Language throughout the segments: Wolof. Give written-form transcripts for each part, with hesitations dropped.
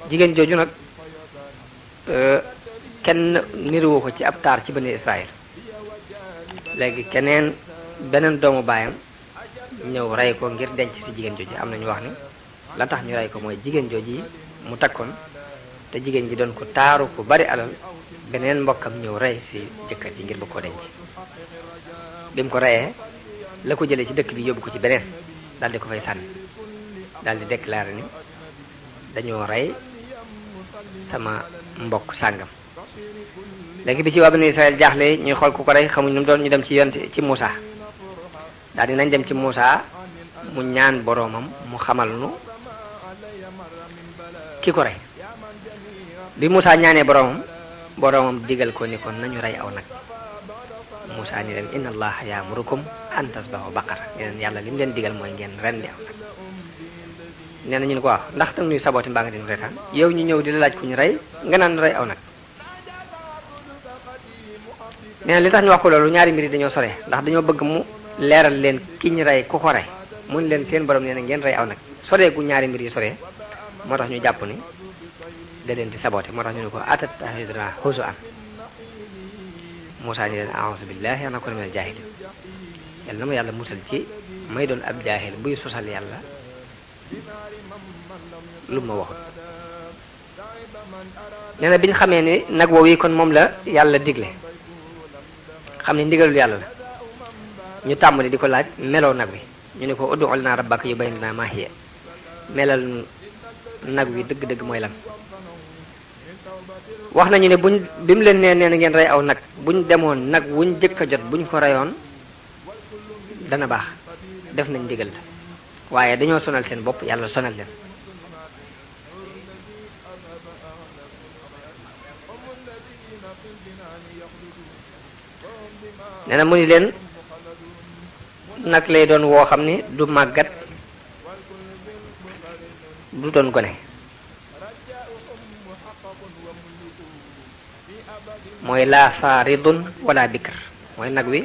jigéen jooju nag kenn niruwu ko ci ab taar ci bani Israël. léegi beneen doomu baayam ñëw rey ko ngir denc ci jigéen jooji. am na ñu wax ni la tax ñu rey ko mooy jigéen jooji mu takkoon te jigéen ji doon ko taaru ku bari alal, beneen mbokkam ñëw rey ci jëkkër ji ngir bu ko denc. bi mu ko reyee la ko jëlee ci dëkk bi yóbbu ko ci beneen, daal di ko fay sànni, daal di déclaré ni dañoo rey sama mbokk sàngam. léegi bi ci waa Bani Israël jaaxle ñuy xool ku ko rey, xamuñ nu mu doon, ñu dem ci Muusa. daal di nañ dem ci Muusa mu ñaan boroomam mu xamal nu ki ko rey. bi Muusa ñaanee boroomam digal ko ni kon nañu rey aw nag. Muusa ni leen inna allaha ya'murukum an tasbahu baqara. leen yàlla li mu leen digal mooy ngeen rendi aw nag. nee na ñu ne ko wax ndax danga ñuy sabooti mbaa nga di reetaan, yow ñu ñëw di la laaj ku ñu rey nga naan rey aw nag. nee na li tax ñu wax ko loolu ñaari mbir yi dañoo sore, ndax dañoo bëgg mu leeral leen ki ñu rey ku ko rey, mun leen seen borom nee na ngeen rey aw nag. sore gu ñaari mbir yi sore moo tax ñu jàpp ni da leen di sabooti. moo tax ñu ne ko atattakhiduna huzuwan. Muusaa ni leen a'uuzu billahi an akuna minal jaahiliin. yàlla na ma yàlla musal ci may doon ab jaahil buy sosal yàlla lu ma waxut. nee na bi ñu xamee ni nag woowu yi kon moom la yàlla digle, xam ne ndigalul yàlla la, ñu tàmbali di ko laaj meloo nag wi. ñu ne ko ud'u lanaa rabbaka yubayyin lanaa maa hiya, melal nag wi dëgg-dëgg mooy lan. wax nañu ne bi mu leen nee na ngeen rey aw nag, buñ demoon nag wuñ jëkk a jot buñ ko reyoon dana baax, def nañ ndigal la, waaye dañoo sonal seen bopp, yàlla sonal leen. nee na mu ni leen nag lay doon woo xam ni du màggat, du doon gone, mooy laa faaridun wala bikr. mooy nag wi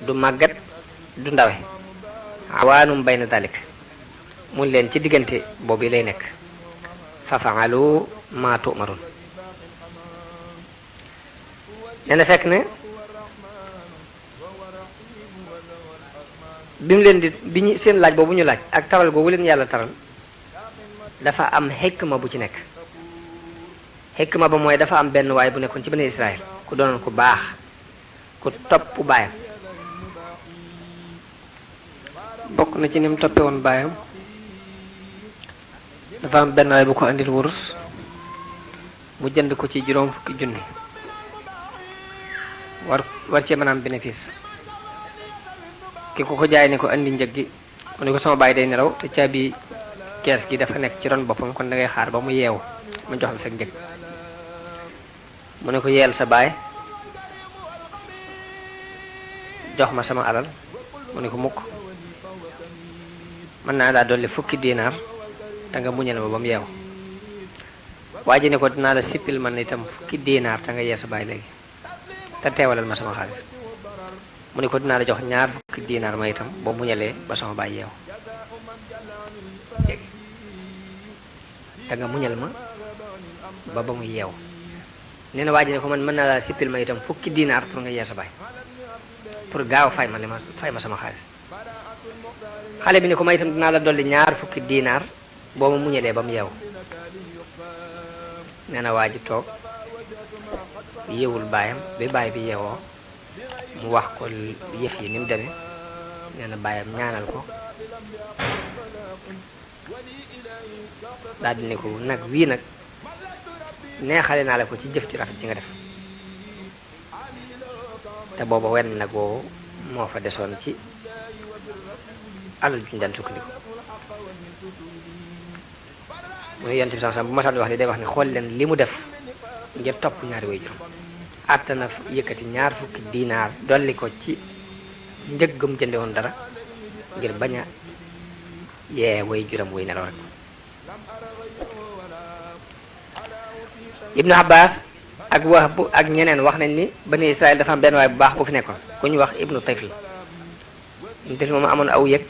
du màggat du ndawe, awaanum bayna dalik. mu leen ci diggante boobu lay nekk. fa fa'alu ma tu'marun. nee na fekk ne bi mu leen bi ñu seen laaj boobu ñu laaj ak taral googu leen yàlla taral dafa am xikma bu ci nekk. xikma ba mooy dafa am benn waay bu nekkoon ci Bani Israël ku doonoon ku baax, ku topp baayam. bokk na ci ni mu toppee woon baayam, dafa am benn waay bu ko andil wurus, mu jënd ko ci juróom fukki junni, war cee mën a am bénéfice. ki ko jaay ne ko andi njëg gi, mu ne ko sama baay day nelaw te caabi kees gi dafa nekk ci ron boppam, kon da ngay xaar ba mu yeewu mu jox la sa njëg. mu ne ko yeel sa baay jox ma sama alal. mu ne ko mukk, mën naa daa dolli fukki dinaar te nga muñal ma ba mu yeewu. waa ji ne ko dinaa la sippil man itam fukki dinaar te nga yee sa baay léegi te teewalal ma sama xaalis. mu ne ko dinaa la jox ñaar fukki dinaar ma itam boo muñalee ba sama baay yeewu léegi te nga muñal ma ba mu yeewu. nee na waa ji ne ko man mën naa laa sippil ma itam fukki dinaar pour nga yee sa baay, pour gaaw fay ma sama xaalis. xale bi ne ko ma itam dinaa la dolli ñaar fukki dinaar boo ma muñalee ba mu yeewu. nee na waa ji toog yeewul baayam bi baay bi yeewoo mu wax ko yëf yi ni mu demee. nee na baayam ñaanal ko, daal di ne ko nag wii nag neexale naa la ko ci jëf ci rafet ci nga def. te booba wenn nag woowu moo fa desoon ci alal ju ñu daan sukkandiku. mu ne yonent bi sax bu ma saan wax li day wax ne xool leen li mu def ngir topp ñaari way juróom. àtt na yëkkati ñaar fukki dinaar dolli ko ci njëggum jënde woon dara ngir bañ a yee way juróom way nelaw rek. Ibnu Abbas ak Wahb ak ñeneen wax nañ ni Bani Israël dafa am benn waay bu baax bu fi nekkoon ku ñu wax Ibnu Tayfil. Ibnu Tayfil moom amoon aw yëkk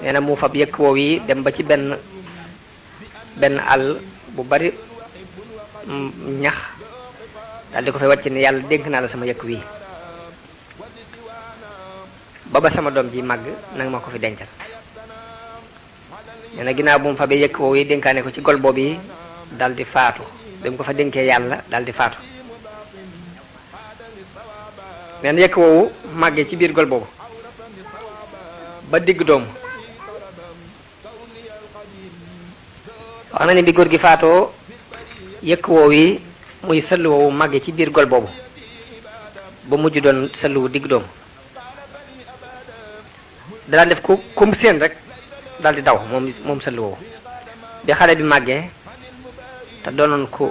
nee na mu fab yëkk woow yi dem ba ci benn àll bu bari ñax daal di ko fay wàcc ne yàlla dénk naa la sama yëkk wii ba sama doom ji màgg nanga ma ko fi dencal. nee na ginnaaw bu mu fabee yëkk woow yi dénkaane ko ci gol boobu yi dal di faatu ba mu ko fa dénkee yàlla dal di faatu. nee na yëkk woowu màggee ci biir gol boobu ba digg doomu. wax na ni bi góor gi faatoo yëkk woow yi muy sëll woowu màggee ci biir gol boobu ba mujj doon sëll wu digg doomu. daan def ku kum seen rek dal di daw moom sëll woowu. bi xale bi màggee te doonoon ku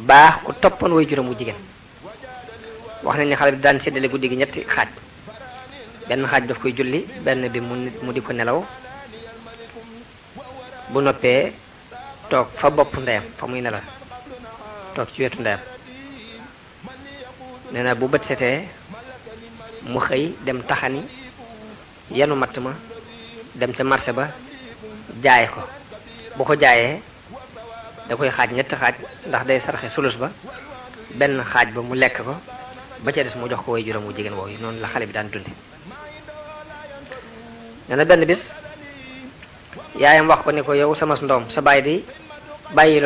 baax ku toppoon way juróom wu jigéen. wax nañ ne xale bi daan séddale guddi gi ñetti xaaj, benn xaaj daf koy julli, benn bi mu di ko nelaw, bu noppee toog fa bopp ndeyam fa muy nelaw toog ci wetu ndeyam. nee na bu bët setee mu xëy dem taxani yenu matt ma dem ca marché ba jaay ko. bu ko jaayee da koy xaaj ñetti xaaj ndax day sarxe sulus ba, benn xaaj ba mu lekk ko, ba ca des mu jox ko way juróom wu jigéen woowu. noonu la xale bi daan dunde. nee na benn bis yaayam wax ko ni ko yow sama ndoom sa baay di bàyyi